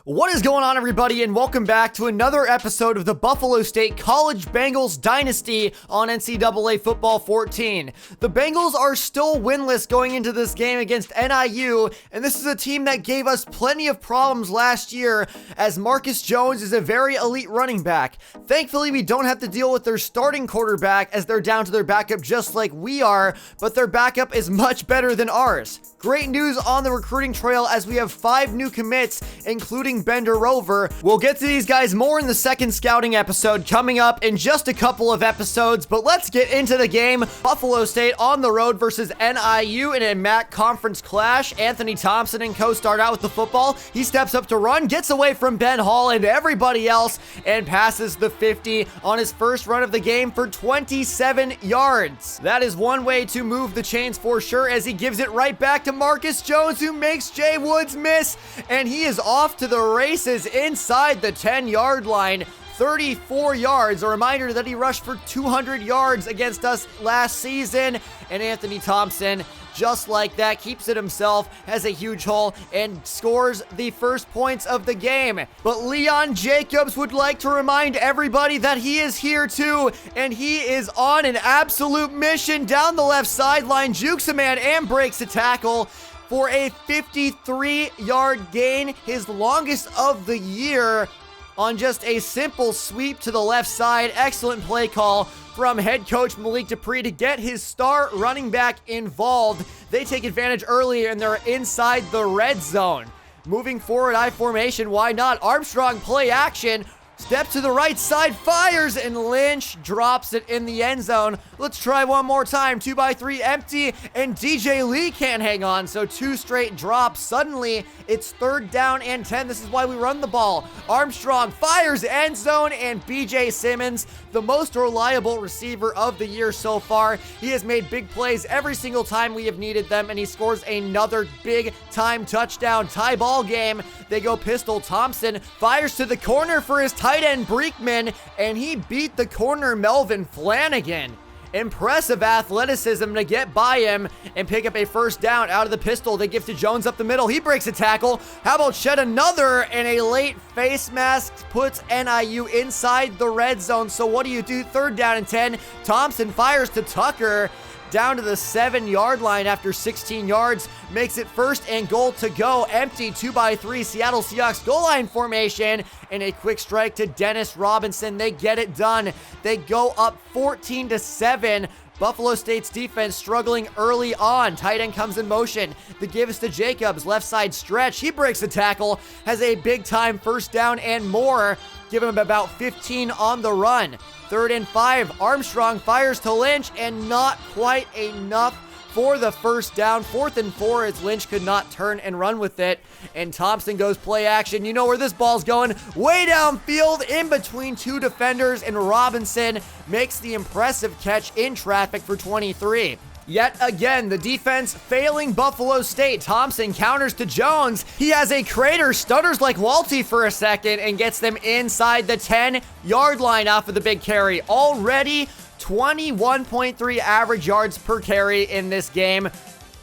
What is going on, everybody, and welcome back to another episode of the Buffalo State College Bengals Dynasty on NCAA Football 14. The Bengals are still winless going into this game against NIU, and this is a team that gave us plenty of problems last year, as Marcus Jones is a very elite running back. Thankfully, we don't have to deal with their starting quarterback, as they're down to their backup just like we are, but their backup is much better than ours. Great news on the recruiting trail, as we have 5 new commits, including Bender Rover. We'll get to these guys more in the second scouting episode coming up in just a couple of episodes, but let's get into the game. Buffalo State on the road versus NIU in a MAC conference clash. Anthony Thompson and co start out with the football. He steps up to run, gets away from Ben Hall and everybody else, and passes the 50 on his first run of the game for 27 yards. That is one way to move the chains for sure, as he gives it right back to Marcus Jones, who makes Jay Woods miss, and he is off to the races inside the 10-yard line. 34 yards, a reminder that he rushed for 200 yards against us last season, and Anthony Thompson, just like that, keeps it himself, has a huge hole, and scores the first points of the game. But Leon Jacobs would like to remind everybody that he is here too, and he is on an absolute mission down the left sideline, jukes a man and breaks a tackle for a 53-yard gain, his longest of the year, on just a simple sweep to the left side. Excellent play call from head coach Malik Dupree to get his star running back involved. They take advantage early, and they're inside the red zone. Moving forward, I formation, why not? Armstrong play action. Step to the right side, fires, and Lynch drops it in the end zone. Let's try one more time. 2x3 empty, and DJ Lee can't hang on, so 2 straight drops. Suddenly, it's 3rd down and 10. This is why we run the ball. Armstrong fires, end zone, and BJ Simmons, the most reliable receiver of the year so far. He has made big plays every single time we have needed them, and he scores another big-time touchdown. Tie ball game. They go pistol. Thompson fires to the corner for his tight end Breekman, and he beat the corner Melvin Flanagan. Impressive athleticism to get by him and pick up a first down out of the pistol. They give to Jones up the middle. He breaks a tackle. How about shed another, and a late face mask puts NIU inside the red zone. So what do you do? 3rd down and 10. Thompson fires to Tucker down to the 7-yard line after 16 yards, makes it 1st and goal to go. Empty 2x3 Seattle Seahawks goal line formation, and a quick strike to Dennis Robinson. They get it done. They go up 14-7. Buffalo State's defense struggling early on. Tight end comes in motion. The give is to Jacobs. Left side stretch. He breaks a tackle. Has a big time first down and more. Give him about 15 on the run. 3rd and 5. Armstrong fires to Lynch, and not quite enough for the first down. 4th and 4, as Lynch could not turn and run with it. And Thompson goes play action. You know where this ball's going. Way downfield in between 2 defenders, and Robinson makes the impressive catch in traffic for 23. Yet again, the defense failing Buffalo State. Thompson counters to Jones. He has a crater, stutters like Walty for a second, and gets them inside the 10-yard line off of the big carry. Already 21.3 average yards per carry in this game.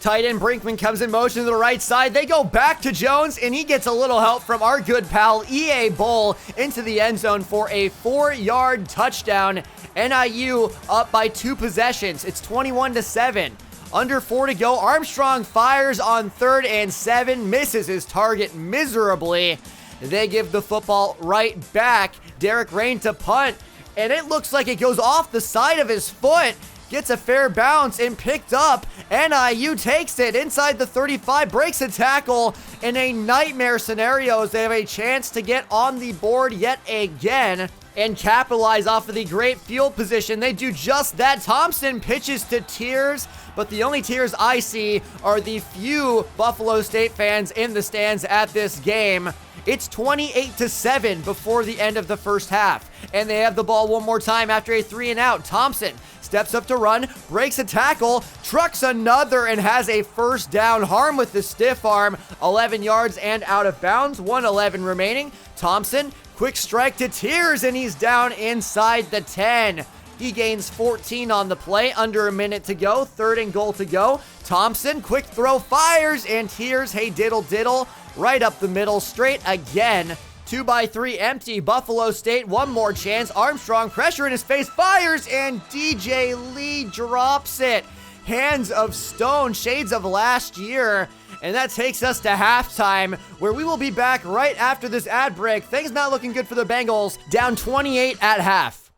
Tight end Brinkman comes in motion to the right side. They go back to Jones, and he gets a little help from our good pal E.A. Bull into the end zone for a 4-yard touchdown. NIU up by 2 possessions. It's 21-7. Under 4 to go. Armstrong fires on 3rd and 7, misses his target miserably. They give the football right back. Derek Rain to punt, and it looks like it goes off the side of his foot. Gets a fair bounce and picked up. NIU takes it inside the 35, breaks a tackle in a nightmare scenario, as they have a chance to get on the board yet again and capitalize off of the great field position. They do just that. Thompson pitches to tears, but the only tears I see are the few Buffalo State fans in the stands at this game. It's 28-7 before the end of the first half, and they have the ball one more time after a 3-and-out. Thompson steps up to run, breaks a tackle, trucks another, and has a first down. Harm with the stiff arm, 11 yards and out of bounds, 1:11 remaining. Thompson, quick strike to Tears, and he's down inside the 10. He gains 14 on the play, under a minute to go, 3rd and goal to go. Thompson, quick throw, fires, and Tears, hey diddle diddle, right up the middle, straight again. 2x3 empty, Buffalo State, one more chance. Armstrong, pressure in his face, fires, and DJ Lee drops it. Hands of stone, shades of last year. And that takes us to halftime, where we will be back right after this ad break. Things not looking good for the Bengals, down 28 at half.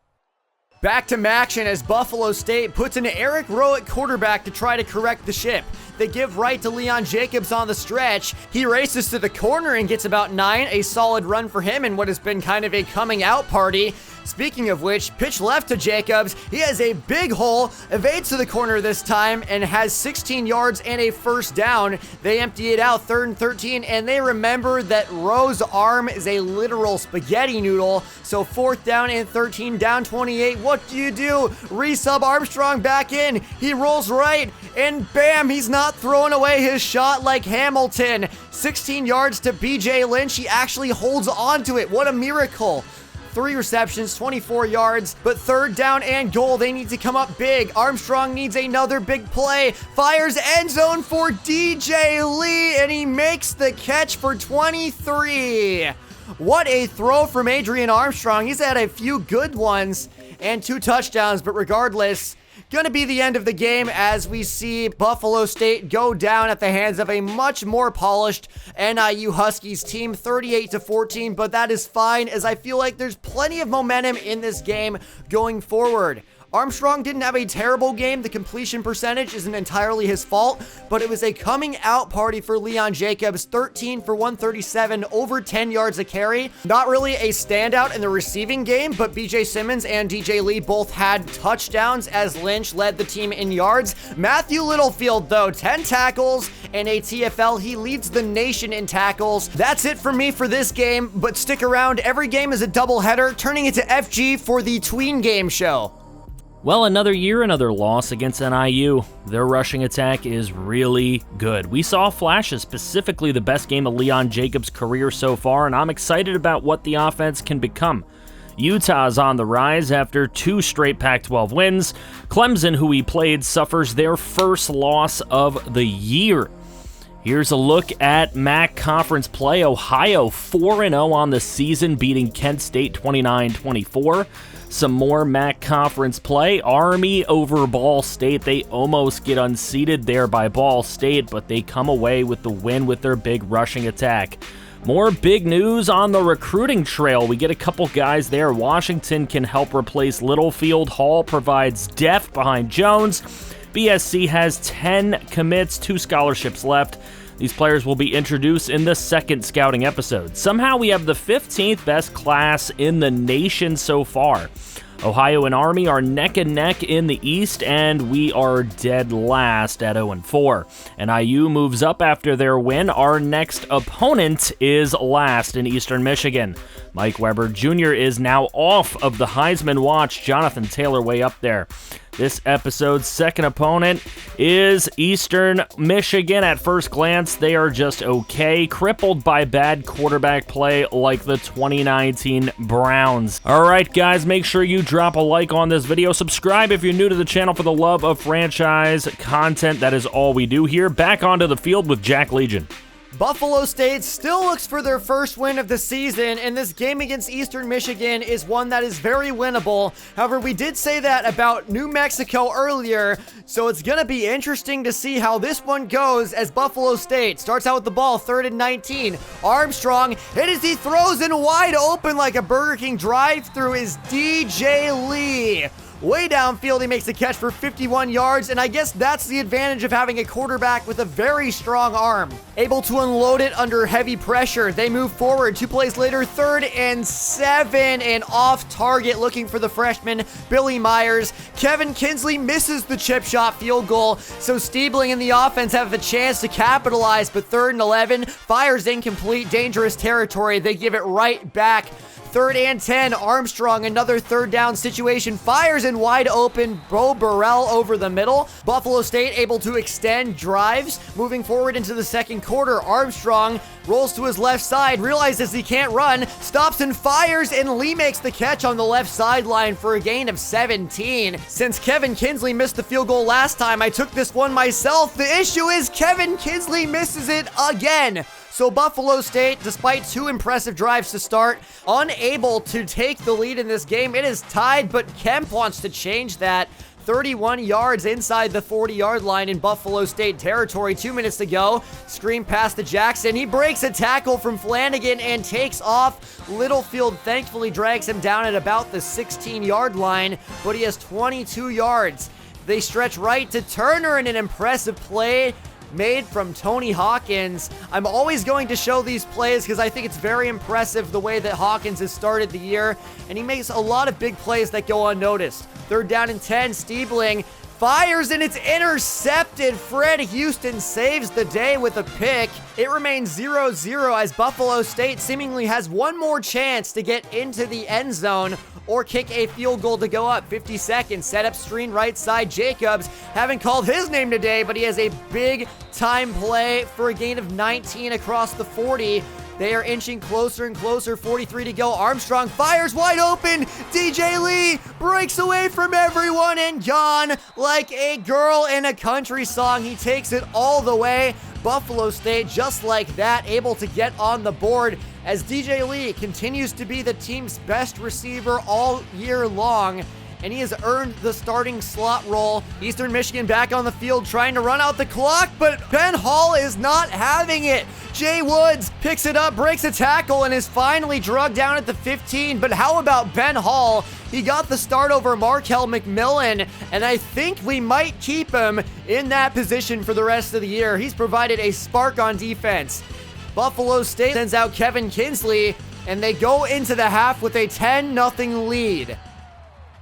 Back to action as Buffalo State puts an Eric Rowe at quarterback to try to correct the ship. They give right to Leon Jacobs on the stretch. He races to the corner and gets about 9. A solid run for him in what has been kind of a coming out party. Speaking of which, pitch left to Jacobs. He has a big hole, evades to the corner this time, and has 16 yards and a first down. They empty it out, 3rd and 13, and they remember that Rowe's arm is a literal spaghetti noodle. So 4th down and 13, down 28. What do you do? Resub Armstrong back in. He rolls right, and bam, he's not throwing away his shot like Hamilton. 16 yards to BJ Lynch. He actually holds on to it. What a miracle. 3 receptions, 24 yards, but 3rd down and goal. They need to come up big. Armstrong needs another big play. Fires end zone for DJ Lee, and he makes the catch for 23. What a throw from Adrian Armstrong. He's had a few good ones and 2 touchdowns, but regardless, gonna be the end of the game as we see Buffalo State go down at the hands of a much more polished NIU Huskies team, 38-14, but that is fine as I feel like there's plenty of momentum in this game going forward. Armstrong didn't have a terrible game. The completion percentage isn't entirely his fault, but it was a coming out party for Leon Jacobs, 13 for 137, over 10 yards a carry. Not really a standout in the receiving game, but BJ Simmons and DJ Lee both had touchdowns as Lynch led the team in yards. Matthew Littlefield, though, 10 tackles and a TFL. He leads the nation in tackles. That's it for me for this game, but stick around. Every game is a doubleheader, turning it to FG for the tween game show. Well, another year, another loss against NIU. Their rushing attack is really good. We saw flashes, specifically the best game of Leon Jacobs' career so far, and I'm excited about what the offense can become. Utah's on the rise after 2 straight Pac-12 wins. Clemson, who we played, suffers their first loss of the year. Here's a look at MAC conference play. Ohio 4-0 on the season, beating Kent State 29-24. Some more MAC conference play. Army over Ball State. They almost get unseated there by Ball State, but they come away with the win with their big rushing attack. More big news on the recruiting trail. We get a couple guys there. Washington can help replace Littlefield. Hall provides depth behind Jones. BSC has 10 commits, 2 scholarships left. These players will be introduced in the second scouting episode. Somehow we have the 15th best class in the nation so far. Ohio and Army are neck and neck in the East, and we are dead last at 0-4. NIU moves up after their win. Our next opponent is last in Eastern Michigan. Mike Weber Jr. is now off of the Heisman watch. Jonathan Taylor way up there. This episode's second opponent is Eastern Michigan. At first glance, they are just okay, crippled by bad quarterback play like the 2019 Browns. All right, guys, make sure you drop a like on this video. Subscribe if you're new to the channel for the love of franchise content. That is all we do here. Back onto the field with Jack Legion. Buffalo State still looks for their first win of the season, and this game against Eastern Michigan is one that is very winnable. However, we did say that about New Mexico earlier, so it's going to be interesting to see how this one goes as Buffalo State starts out with the ball, 3rd and 19. Armstrong, hit as he throws in wide open like a Burger King drive-thru is DJ Lee. Way downfield, he makes a catch for 51 yards, and I guess that's the advantage of having a quarterback with a very strong arm. Able to unload it under heavy pressure. They move forward. 2 plays later, 3rd and 7, and off target looking for the freshman, Billy Myers. Kevin Kinsley misses the chip shot field goal, so Stiebling and the offense have a chance to capitalize, but 3rd and 11, fires incomplete, dangerous territory. They give it right back. 3rd and 10, Armstrong, another 3rd down situation, fires in wide open, Bo Burrell over the middle. Buffalo State able to extend drives, moving forward into the second quarter. Armstrong rolls to his left side, realizes he can't run, stops and fires, and Lee makes the catch on the left sideline for a gain of 17. Since Kevin Kinsley missed the field goal last time, I took this one myself. The issue is Kevin Kinsley misses it again. So Buffalo State, despite 2 impressive drives to start, unable to take the lead in this game. It is tied, but Kemp wants to change that. 31 yards inside the 40-yard line in Buffalo State territory. 2 minutes to go. Screen pass to Jackson. He breaks a tackle from Flanagan and takes off. Littlefield thankfully drags him down at about the 16-yard line, but he has 22 yards. They stretch right to Turner in an impressive play made from Tony Hawkins. I'm always going to show these plays because I think it's very impressive the way that Hawkins has started the year, and he makes a lot of big plays that go unnoticed. 3rd down and 10, Stiebling fires and it's intercepted. Fred Houston saves the day with a pick. It remains 0-0 as Buffalo State seemingly has one more chance to get into the end zone or kick a field goal to go up. 50 seconds, set up screen right side. Jacobs, haven't called his name today, but he has a big time play for a gain of 19 across the 40. They are inching closer and closer. 43 to go. Armstrong fires wide open. DJ Lee breaks away from everyone and gone like a girl in a country song. He takes it all the way. Buffalo State, just like that, able to get on the board as DJ Lee continues to be the team's best receiver all year long, and he has earned the starting slot role. Eastern Michigan back on the field trying to run out the clock, but Ben Hall is not having it. Jay Woods picks it up, breaks a tackle, and is finally drugged down at the 15. But how about Ben Hall? He got the start over Markel McMillan, and I think we might keep him in that position for the rest of the year. He's provided a spark on defense. Buffalo State sends out Kevin Kinsley, and they go into the half with a 10-0 lead.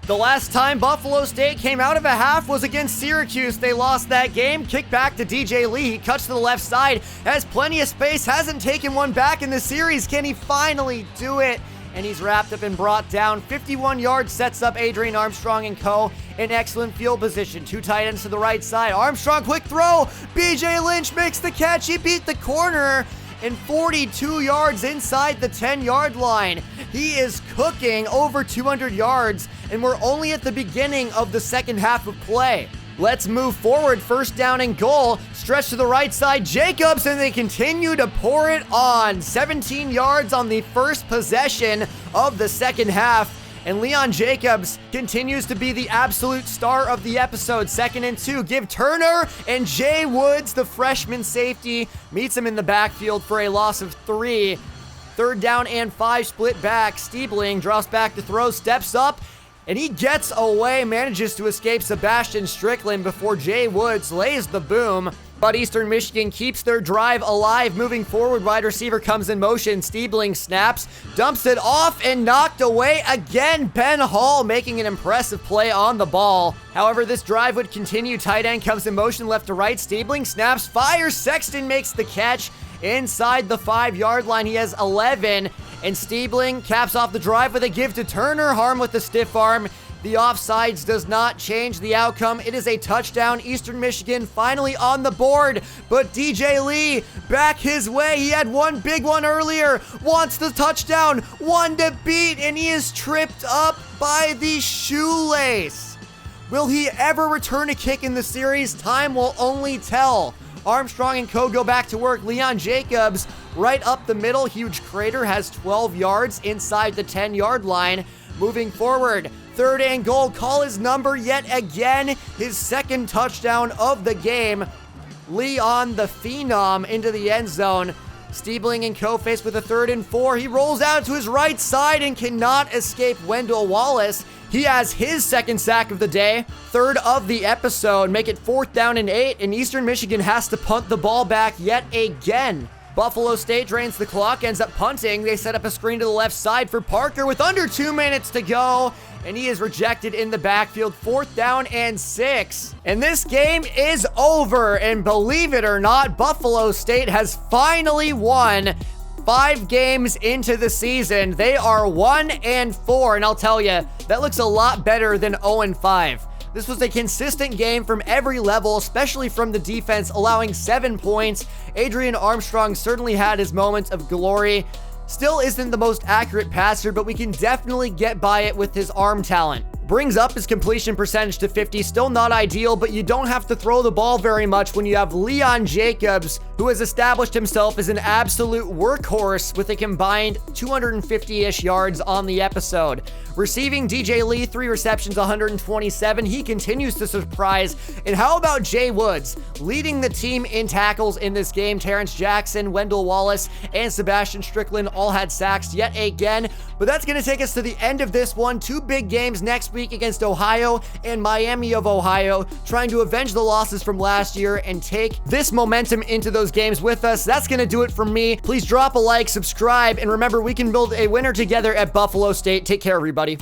The last time Buffalo State came out of a half was against Syracuse. They lost that game. Kick back to DJ Lee. He cuts to the left side. Has plenty of space. Hasn't taken one back in the series. Can he finally do it? And he's wrapped up and brought down. 51 yards sets up Adrian Armstrong and co. in excellent field position. 2 tight ends to the right side. Armstrong, quick throw. BJ Lynch makes the catch. He beat the corner. And 42 yards inside the 10-yard line. He is cooking over 200 yards, and we're only at the beginning of the second half of play. Let's move forward. 1st down and goal. Stretch to the right side. Jacobs, and they continue to pour it on. 17 yards on the first possession of the second half. And Leon Jacobs continues to be the absolute star of the episode. 2nd and 2. Give Turner, and Jay Woods, the freshman safety, meets him in the backfield for a loss of 3. 3rd down and 5. Split back. Stiebling drops back to throw, steps up, and he gets away, manages to escape Sebastian Strickland before Jay Woods lays the boom. But Eastern Michigan keeps their drive alive. Moving forward, wide receiver comes in motion. Stiebling snaps, dumps it off, and knocked away again. Ben Hall making an impressive play on the ball. However, this drive would continue. Tight end comes in motion left to right. Stiebling snaps, fires. Sexton makes the catch inside the 5-yard line. He has 11, and Stiebling caps off the drive with a give to Turner. Harm with the stiff arm. The offsides does not change the outcome. It is a touchdown. Eastern Michigan finally on the board, but DJ Lee back his way. He had one big one earlier, wants the touchdown, one to beat, and he is tripped up by the shoelace. Will he ever return a kick in the series? Time will only tell. Armstrong and co. go back to work. Leon Jacobs right up the middle. Huge crater, has 12 yards inside the 10-yard line. Moving forward, 3rd and goal. Call his number yet again. His 2nd touchdown of the game. Leon the Phenom into the end zone. Stiebling and co. faced with a 3rd and 4. He rolls out to his right side and cannot escape Wendell Wallace. He has his 2nd sack of the day, 3rd of the episode. Make it 4th down and 8, and Eastern Michigan has to punt the ball back yet again. Buffalo State drains the clock, ends up punting. They set up a screen to the left side for Parker with under 2 minutes to go, and he is rejected in the backfield. 4th down and 6. And this game is over, and believe it or not, Buffalo State has finally won 5 games into the season. They are 1-4, and I'll tell you, that looks a lot better than 0-5. This was a consistent game from every level, especially from the defense, allowing 7 points. Adrian Armstrong certainly had his moments of glory. Still isn't the most accurate passer, but we can definitely get by it with his arm talent. brings up his completion percentage to 50. Still not ideal, but you don't have to throw the ball very much when you have Leon Jacobs, who has established himself as an absolute workhorse with a combined 250-ish yards on the episode. Receiving, DJ Lee, 3 receptions, 127. He continues to surprise. And how about Jay Woods leading the team in tackles in this game? Terrence Jackson, Wendell Wallace, and Sebastian Strickland all had sacks yet again. But that's going to take us to the end of this one. 2 big games next week against Ohio and Miami of Ohio, trying to avenge the losses from last year and take this momentum into those games with us. That's going to do it for me. Please drop a like, subscribe, and remember, we can build a winner together at Buffalo State. Take care, everybody.